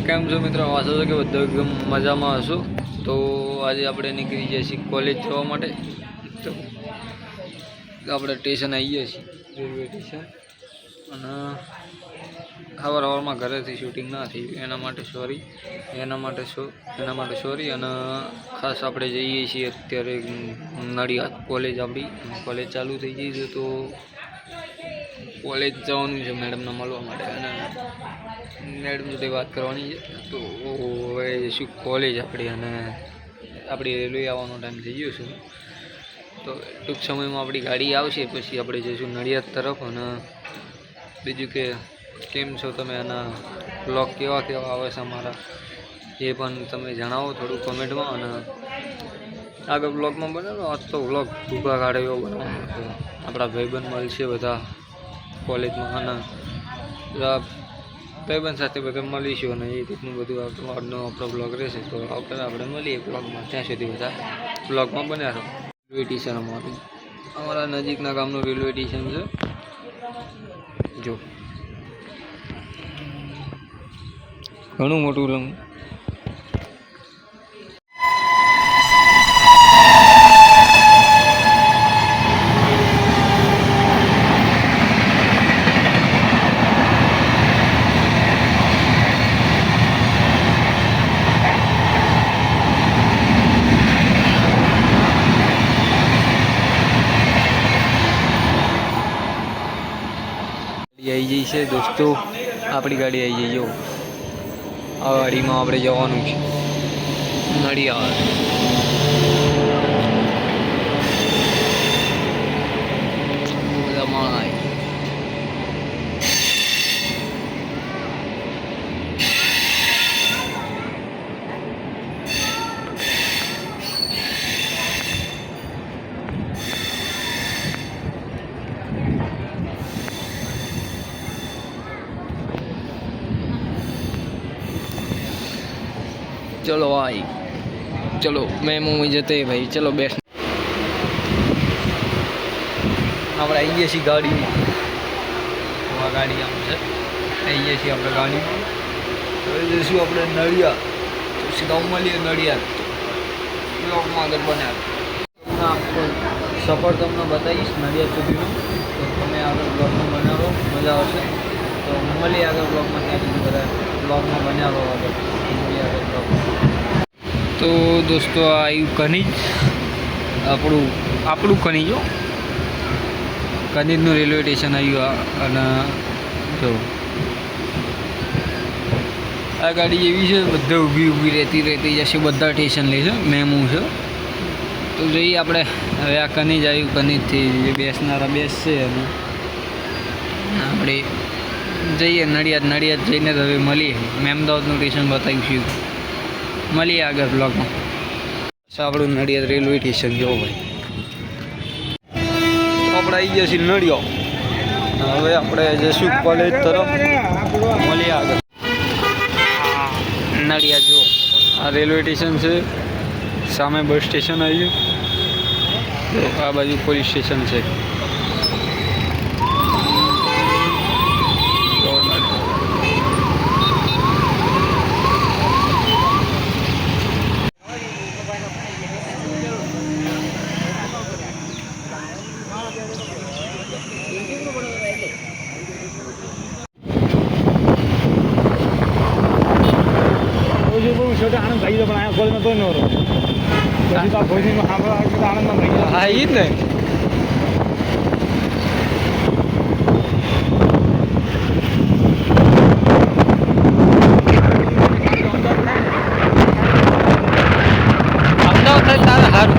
કેમ છો મિત્રો? આશા છે કે બધા એકદમ મજામાં હશો. તો આજે આપણે નીકળી જઈએ છીએ કોલેજ જવા માટે. તો આપણે સ્ટેશન આવી ગયા છીએ, રેલવે સ્ટેશન. અને સવારમાં ઘરેથી શૂટિંગ ના થયું એના માટે સોરી. અને ખાસ આપણે જઈએ છીએ અત્યારે નડિયાદ કોલેજ. આપણી કોલેજ ચાલુ થઈ ગઈ છે, તો કોલેજ જવાનું છે મેડમને મળવા માટે અને મેડમ જોડે વાત કરવાની છે. તો હવે જઈશું કોલેજ આપણી, અને આપણી રેલવે આવવાનો ટાઈમ થઈ ગયો છે. તો ટૂંક સમયમાં આપણી ગાડી આવશે, પછી આપણે જઈશું નડિયાદ તરફ. અને બીજું કે કેમ છો તમે, અને બ્લોગ કેવા આવે છે અમારા, એ પણ તમે જણાવો થોડું કોમેન્ટમાં. અને આગળ બ્લોગમાં બનાવો. આજ તો બ્લોગ ભૂખા કાઢે એવો બનાવવાનો છે. આપણા ભાઈબંધ મળશે બધા કોલેજમાં, અને ભાઈબંધ સાથે બધા મળીશું, અને એ રીતનું બધું આજનો આપણો બ્લોગ રહેશે. તો આપણે મળીએ બ્લોગમાં. ત્યાં સુધી બધા બ્લોગમાં બન્યા રહો. રેલવે સ્ટેશન અમારા નજીકના ગામનું રેલવે સ્ટેશન છે. જો ઘણું મોટું આવી જઈ છે દોસ્તો, આપણી ગાડી આવી જઈ. જો આ ગાડીમાં આપણે જવાનું છે નડિયાદ. બધા માણસ चलो भाई, चलो मैं मुँह जते भाई, चलो बैठ. આપણે આવી ગયા છીએ ગાડીમાં. આ ગાડી આમ છે, આવી ગયા છીએ આપણે ગાડીમાં. હવે જઈશું આપણે નડિયાદ. તો સીધા મળીએ નડિયાદ. બ્લોગમાં આગળ બનાવ્યો સફર તમને બતાવીશ નડિયાદ સુધીનો. તો તમે આગળ બ્લોગમાં બનાવો, મજા આવશે. તો મળીએ આગળ બ્લોગમાં. ત્યાં સુધી બધા બ્લોગમાં બનાવો આગળ. મળીએ આગળ બ્લોગમાં. તો દોસ્તો આ આવ્યું કનીજ, આપણું કનીજો. કનીજનું રેલવે સ્ટેશન આવ્યું. અને જો આ ગાડી એવી છે, બધે ઊભી રહેતી જશે. બધા સ્ટેશન લે છે, મેમું છે. તો જોઈએ આપણે હવે. આ કનીજ આવ્યું, કનીજથી જે બેસનારા બેસશે. અને આપણે જઈએ નડિયાદ જઈને હવે મળીએ. મેમદાવાદનું સ્ટેશન બતાવીશું. મળીએ આગળ બ્લોગમાં. આપણું નડિયાદ રેલવે સ્ટેશન જો ભાઈ. આપણે આવી ગયા છીએ નડિયાદ. હવે આપણે જઈશું કોલેજ તરફ. મળીએ આગળ. નડિયાદ જો આ રેલવે સ્ટેશન છે, સામે બસ સ્ટેશન આવ્યું. આ બાજુ પોલીસ સ્ટેશન છે. આનંદ ભાઈ પણ અહીંયા કોલેજમાં તો ન રહો. પછી તો ભોજનમાં સાંભળવા આનંદમાં ભાઈ. હા એ જ ને. અમદાવાદ થાય તારે સારું.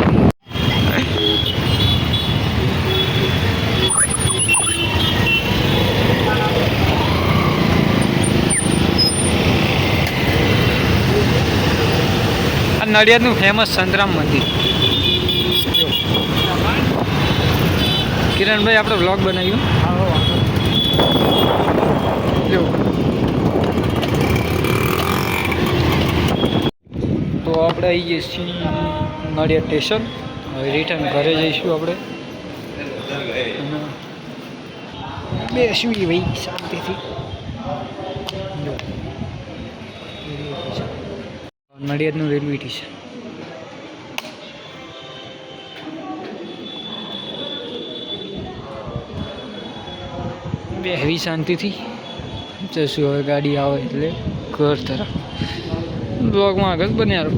નડિયાદનું ફેમસ સંતરામ મંદિર. કિરણભાઈ આપણે વ્લોગ બનાવ્યું. તો આપણે આવી જઈએ છીએ નડિયાદ સ્ટેશન. હવે રિટર્ન ઘરે જઈશું આપણે. બેસવી ભાઈ શાંતિથી. સ્ટેશન, નડિયાદનું રેલવે સ્ટેશન. બેહવી શાંતિથી જશું હવે ગાડી આવે એટલે ઘર તરફ. બ્લોગમાં આગળ બન્યા રહો.